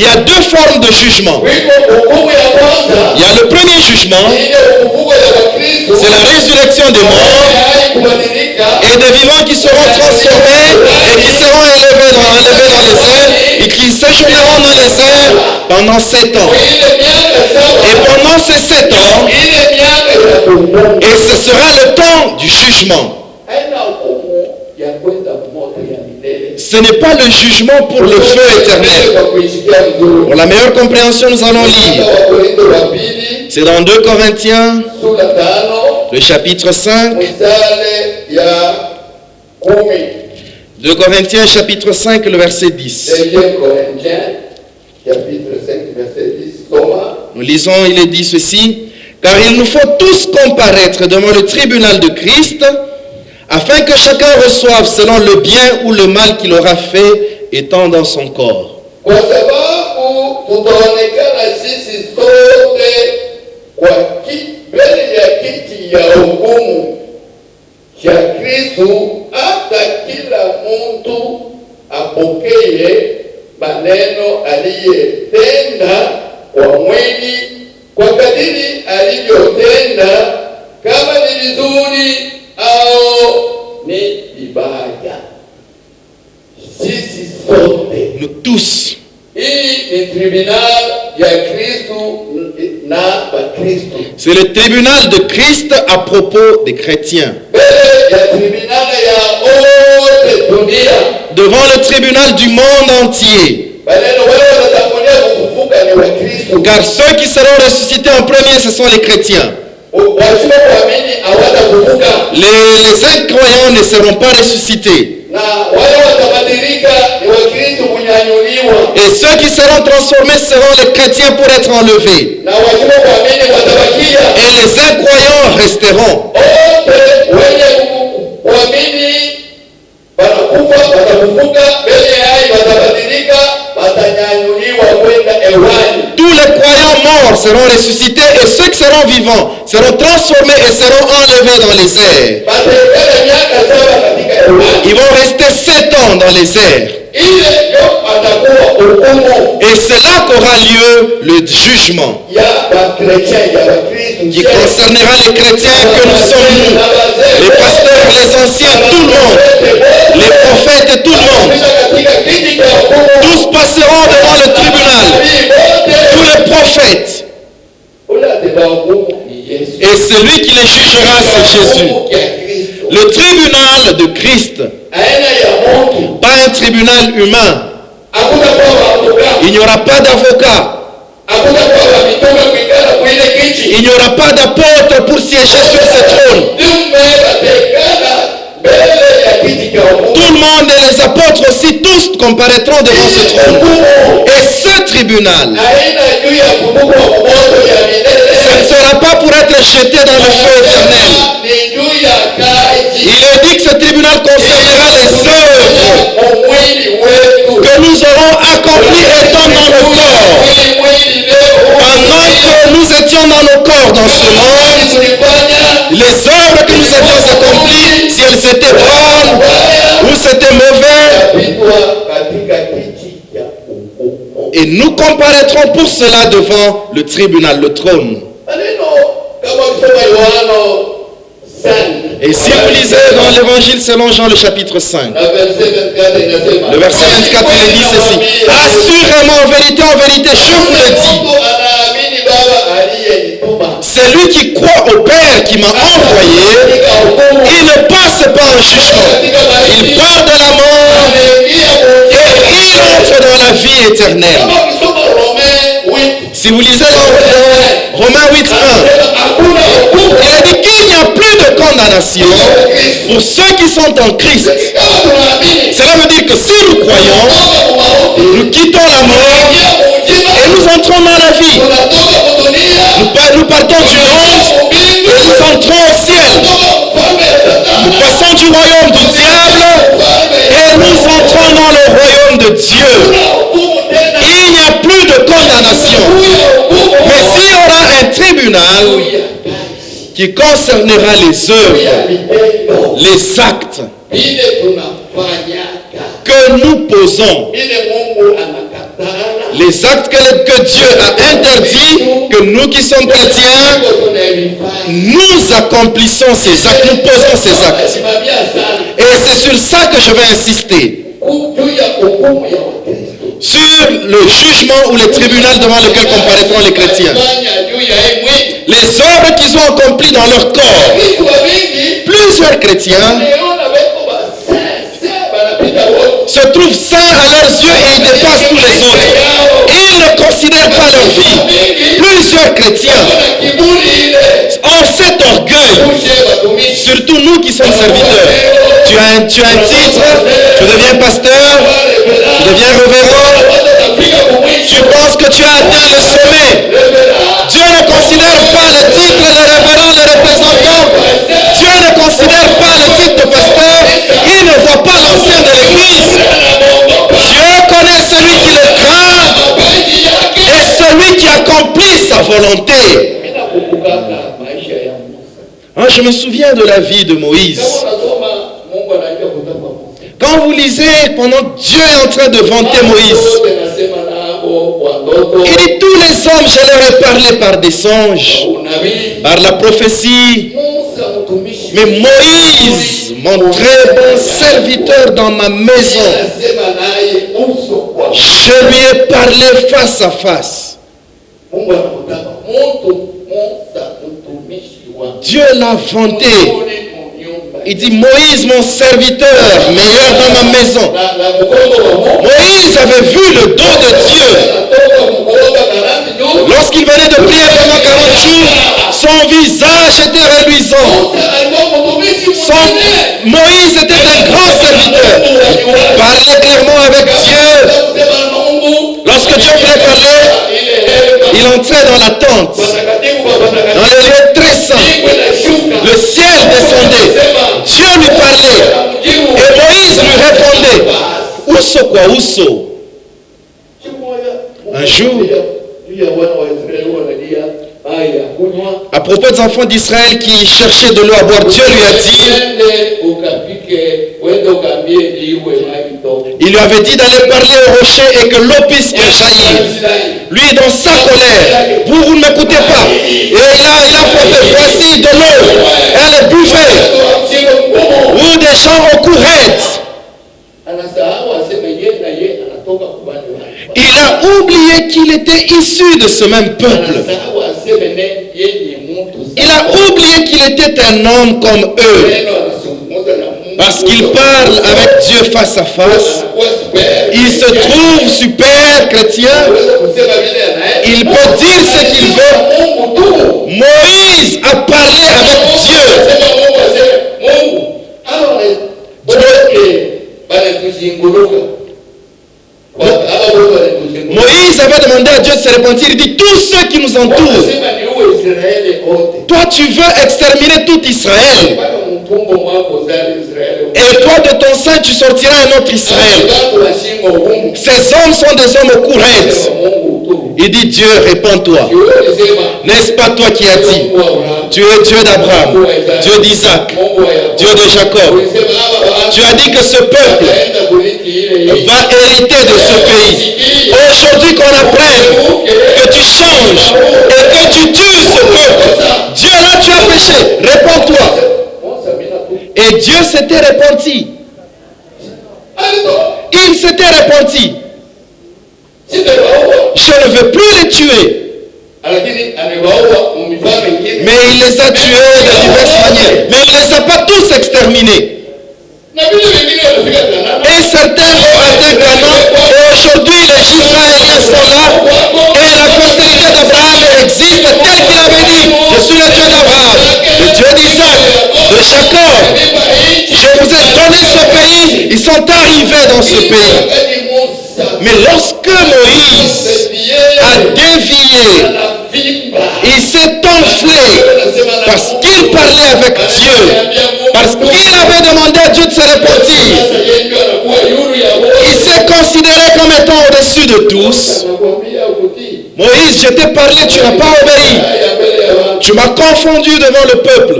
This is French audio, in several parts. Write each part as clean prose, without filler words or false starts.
Il y a deux formes de jugement. Il y a le premier jugement, c'est la résurrection des morts et des vivants qui seront transformés et qui seront enlevés dans les airs et qui séjourneront dans les airs pendant 7 ans. Et pendant ces 7 ans, et ce sera le temps du jugement. Ce n'est pas le jugement pour le feu éternel. Pour la meilleure compréhension, nous allons lire. C'est dans 2 Corinthiens, le chapitre 5. 2 Corinthiens, chapitre 5, le verset 10. Nous lisons, il est dit ceci. Car il nous faut tous comparaître devant le tribunal de Christ, afin que chacun reçoive selon le bien ou le mal qu'il aura fait étant dans son corps. Kwa kadiri alivyotenda, kama ni vizuri au ni vibaya. Sisi sote, Nous tous. hii ni tribunal ya Kristo na Bakristo. C'est le tribunal de Christ à propos des chrétiens. Mbele ya tribunal ya wote dunia. Devant le tribunal du monde entier. Car ceux qui seront ressuscités en premier, ce sont les chrétiens. Les incroyants ne seront pas ressuscités. Et ceux qui seront transformés seront les chrétiens pour être enlevés. Et les incroyants resteront. Tous les croyants morts seront ressuscités et ceux qui seront vivants seront transformés et seront enlevés dans les airs. Ils vont rester 7 ans dans les airs. Et c'est là qu'aura lieu le jugement qui concernera les chrétiens que nous sommes, nous, les pasteurs, les anciens, tout le monde, les prophètes et tout le monde. Tous passeront devant le tribunal, tous les prophètes. Et celui qui les jugera, c'est Jésus. Le tribunal de Christ, pas un tribunal humain. Il n'y aura pas d'avocat. Il n'y aura pas d'apôtre pour siéger sur ce trône. Tout le monde et les apôtres aussi, tous comparaîtront devant ce trône. Et ce tribunal, ce ne sera pas pour être jeté dans le feu éternel. Il est dit que ce tribunal concernera les œuvres que nous aurons accomplies étant dans nos corps. Pendant que nous étions dans nos corps dans ce monde, les œuvres que nous avions accomplies, si elles étaient bonnes ou c'était mauvais, et nous comparaîtrons pour cela devant le tribunal, le trône. Et si vous lisez dans l'évangile selon Jean le chapitre 5, le verset 24, il dit ceci: assurément, en vérité, je vous le dis, celui qui croit au Père qui m'a envoyé, il ne passe pas en jugement. Il part de la mort et il entre dans la vie éternelle. Si vous lisez dans Romains 8, 1, il a dit qu'il n'y a plus de condamnation pour ceux qui sont en Christ. Cela veut dire que si nous croyons, nous quittons la mort et nous entrons dans la vie. Nous partons du monde et nous entrons au ciel. Nous passons du royaume du diable et nous entrons dans le royaume de Dieu. Il n'y a plus de condamnation. Mais s'il y aura un tribunal qui concernera les œuvres, les actes que nous posons, Les actes que Dieu a interdits, que nous qui sommes chrétiens, nous accomplissons ces actes, nous posons ces actes. Et c'est sur ça que je vais insister. Sur le jugement ou le tribunal devant lequel comparaîtront les chrétiens. Les œuvres qu'ils ont accomplies dans leur corps. Plusieurs chrétiens se trouvent saints à leurs yeux et ils dépassent tous les autres. Ils ne considèrent pas leur vie. Plusieurs chrétiens ont cet orgueil, surtout nous qui sommes serviteurs. Tu as un titre, tu deviens pasteur, tu deviens révérend, tu penses que tu as atteint le sommet. Dieu ne considère pas le titre de révérend, le représentant. Dieu ne considère pas le titre de pasteur. Il ne voit pas l'ancien de l'église. Dieu connaît celui qui le craint et celui qui accomplit sa volonté. Je me souviens de la vie de Moïse. Quand vous lisez, pendant que Dieu est en train de vanter Moïse, il dit tous les hommes, je leur ai parlé par des songes, par la prophétie. Mais Moïse, mon très bon serviteur dans ma maison, je lui ai parlé face à face. Dieu l'a vanté. Il dit Moïse, mon serviteur, meilleur dans ma maison. Moïse avait vu le dos de Dieu. Lorsqu'il venait de prier pendant 40 jours, son visage était reluisant. Moïse était un grand serviteur. Il parlait clairement avec Dieu. Lorsque Dieu voulait parler, il entrait dans la tente, dans le lieu très saint. Le ciel descendait. Dieu lui parlait. Et Moïse lui répondait. Ousso quoi, ousso. Un jour, à propos des enfants d'Israël qui cherchaient de l'eau à boire, Dieu lui a dit, il lui avait dit d'aller parler au rocher et que l'eau puisse jaillir. Lui, dans sa colère, vous ne m'écoutez pas. Et il a porté, voici de l'eau. Elle est buvée. Ou des gens au courette. Il a oublié qu'il était issu de ce même peuple. Il a oublié qu'il était un homme comme eux. Parce qu'il parle avec Dieu face à face. Il se trouve super chrétien. Il peut dire ce qu'il veut. Moïse a parlé avec Dieu. Moïse avait demandé à Dieu de se repentir. Il dit, tous ceux qui nous entourent, toi tu veux exterminer tout Israël. Et toi de ton sein tu sortiras un autre Israël. Ces hommes sont des hommes au courette. Il dit, Dieu, réponds-toi. N'est-ce pas toi qui as dit? Tu es Dieu d'Abraham, Dieu d'Isaac, Dieu de Jacob. Tu as dit que ce peuple va hériter de ce pays. Aujourd'hui qu'on apprenne que tu changes et que tu tues ce peuple. Dieu, là tu as péché, réponds-toi. Et Dieu s'était repenti. Il s'était repenti. Je ne veux plus les tuer. Mais il les a tués de diverses manières. Mais il ne les a pas tous exterminés. Et certains ont atteint Canaan. Et aujourd'hui les Israéliens sont là. Et la postérité d'Abraham existe tel qu'il avait dit. Je suis le Dieu d'Abraham, le Dieu d'Isaac, de Jacob. Je vous ai donné ce pays. Ils sont arrivés dans ce pays. Mais lorsque Moïse a dévié, il s'est enflé parce qu'il parlait avec Dieu, parce qu'il avait demandé à Dieu de se repentir. Il s'est considéré comme étant au-dessus de tous. Moïse, je t'ai parlé, tu n'as pas obéi. Tu m'as confondu devant le peuple.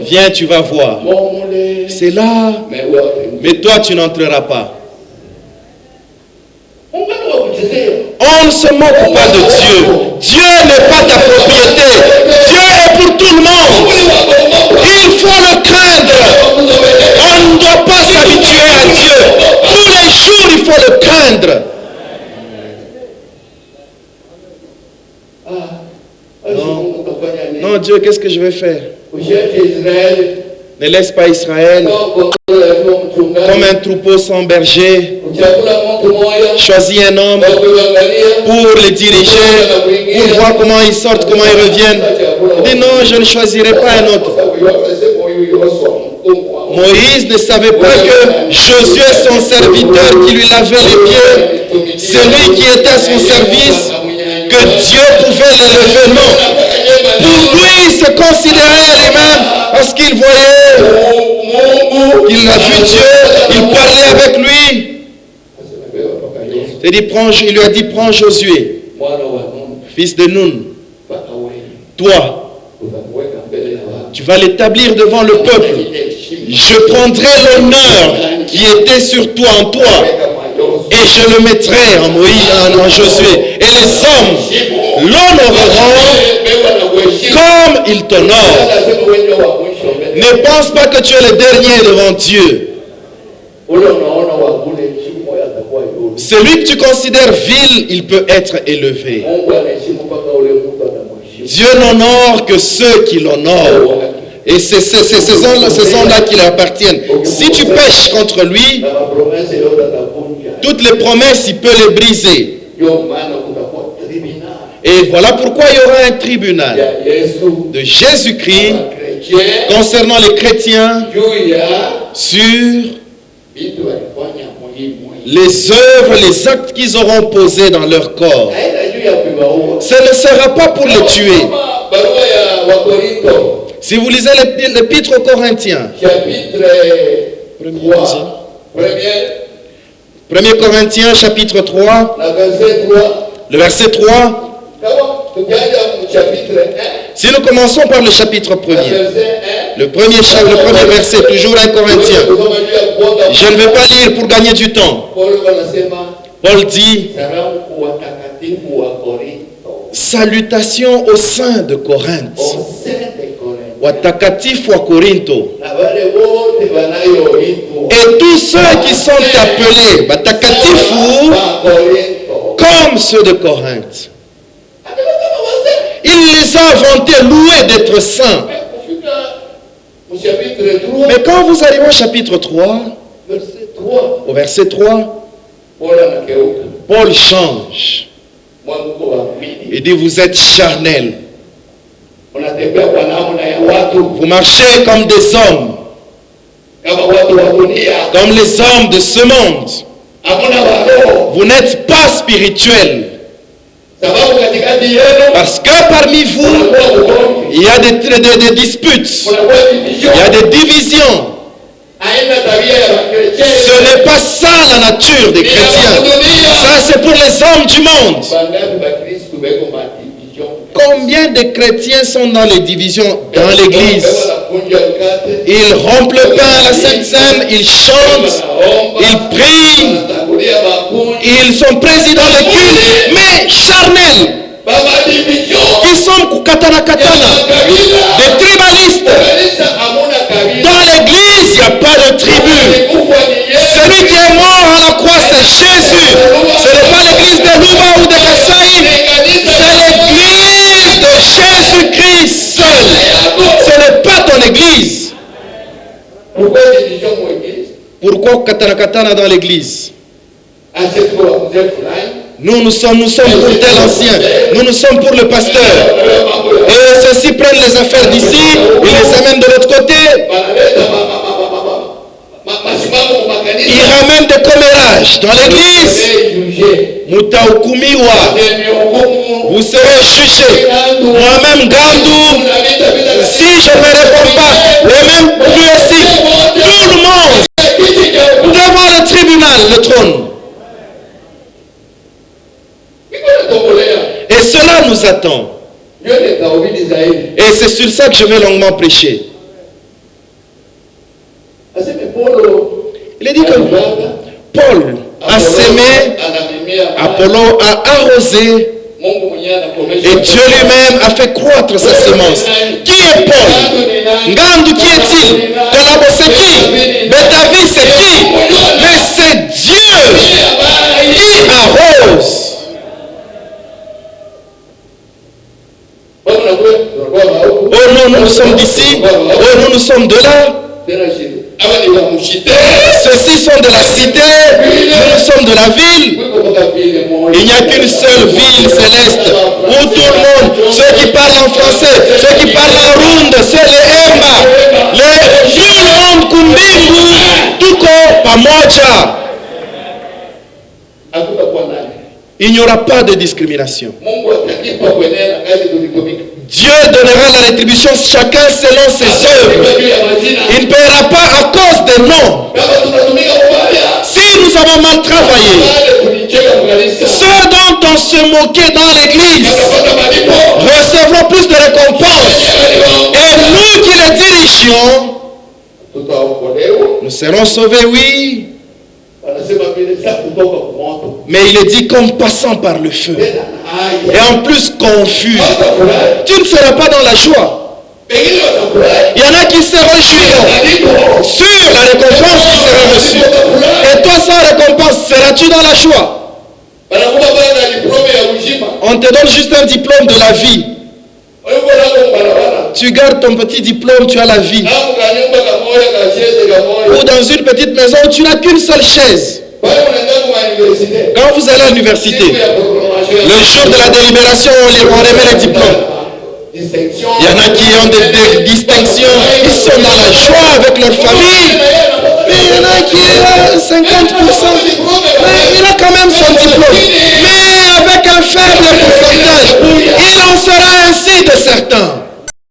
Viens, tu vas voir. C'est là. Mais toi, tu n'entreras pas. On ne se moque pas de Dieu. Dieu n'est pas ta propriété. Dieu est pour tout le monde. Il faut le craindre. On ne doit pas s'habituer à Dieu. Tous les jours, il faut le craindre. Non, Dieu, qu'est-ce que je vais faire? Ne laisse pas Israël comme un troupeau sans berger. Choisis un homme pour les diriger, pour voir comment ils sortent, comment ils reviennent. Il dit non, je ne choisirai pas un autre. Moïse ne savait pas que Josué, son serviteur, qui lui lavait les pieds, c'est lui qui était à son service, que Dieu pouvait l'élever. Non. Pour lui, il se considérait lui-même parce qu'il voyait, il a vu Dieu, il parlait avec lui. Il lui a dit, prends Josué, fils de Nun, toi, tu vas l'établir devant le peuple. Je prendrai l'honneur qui était sur toi, en toi, et je le mettrai en Moïse, en Josué. Et les hommes l'honoreront comme ils t'honorent. Ne pense pas que tu es le dernier devant Dieu. Celui que tu considères vil, il peut être élevé. Dieu n'honore que ceux qui l'honorent. Et c'est ces hommes-là qui lui appartiennent. Si tu pêches contre lui, toutes les promesses, il peut les briser. Et voilà pourquoi il y aura un tribunal de Jésus-Christ concernant les chrétiens sur les œuvres, les actes qu'ils auront posés dans leur corps. Ce ne sera pas pour les tuer. Si vous lisez l'épître aux Corinthiens, 1 Corinthiens chapitre 3, le verset 3, si nous commençons par le chapitre 1er, le premier verset, toujours 1 Corinthiens, je ne vais pas lire pour gagner du temps. Paul dit, salutations au sein de Corinthe. Watakatifu wa Korinto. Et tous ceux qui sont appelés Watakatifu comme ceux de Corinthe. Il les a inventés, loués d'être saints. Mais quand vous arrivez au chapitre 3, au verset 3, Paul change. Il dit, vous êtes charnels. Vous marchez comme des hommes, comme les hommes de ce monde. Vous n'êtes pas spirituels. Parce que parmi vous, il y a des disputes, il y a des divisions. Ce n'est pas ça la nature des chrétiens. Ça, c'est pour les hommes du monde. Combien de chrétiens sont dans les divisions dans l'église? Ils rompent le pain à la Sainte Seine, ils chantent, ils prient, ils sont présidents de culte, mais charnels. Ils sont katana, des tribalistes. Dans l'église, il n'y a pas de tribu. Celui qui est mort à la croix, c'est Jésus. Ce n'est pas l'église de Louba ou de Kassaï. C'est l'église de Jésus-Christ seul. Ce n'est pas ton église. Pourquoi katana dans l'église? Nous sommes pour tel ancien. Nous sommes pour le pasteur. Et ceux-ci prennent les affaires d'ici, ils les amènent de l'autre côté. Ils ramènent des commérages dans l'église. Mutaokumiwa. Vous serez jugés. Moi-même, Gandou, si je ne me réponds pas, et même lui aussi, tout le monde, devant le tribunal, le trône. Et cela nous attend. Et c'est sur ça que je vais longuement prêcher. Il est dit que Paul a sémé, Apollos l'eau a arrosé et Dieu lui-même a fait croître sa semence. Qui est Paul? Ngandu, qui est-il? Kalabo, c'est qui? Betavi, c'est qui? Mais c'est Dieu qui arrose. Oh non, nous sommes d'ici. Oh, nous sommes de là. Ceux-ci sont de la cité, nous sommes de la ville. Il n'y a qu'une seule ville céleste où tout le monde, ceux qui parlent en français, ceux qui parlent en ronde, c'est les Emba, les Yulon Kumbimbu, Tuko Pamoja. Il n'y aura pas de discrimination. Dieu donnera la rétribution chacun selon ses œuvres. Il ne paiera pas à cause des noms. Si nous avons mal travaillé, ceux dont on se moquait dans l'église recevront plus de récompenses. Et nous qui les dirigeons, nous serons sauvés, oui. Mais il est dit comme passant par le feu. Et en plus confus. Tu ne seras pas dans la joie. Il y en a qui se réjouiront sur la récompense qui sera reçue. Et toi sans récompense, seras-tu dans la joie? On te donne juste un diplôme de la vie. Tu gardes ton petit diplôme, tu as la vie. Ou dans une petite maison où tu n'as qu'une seule chaise. Quand vous allez à l'université, le jour de la délibération, on remet les diplômes. Il y en a qui ont des distinctions, ils sont dans la joie avec leur famille. Mais il y en a qui ont 50%. Mais il a quand même son diplôme. Mais avec un faible pourcentage, il en sera ainsi de certains.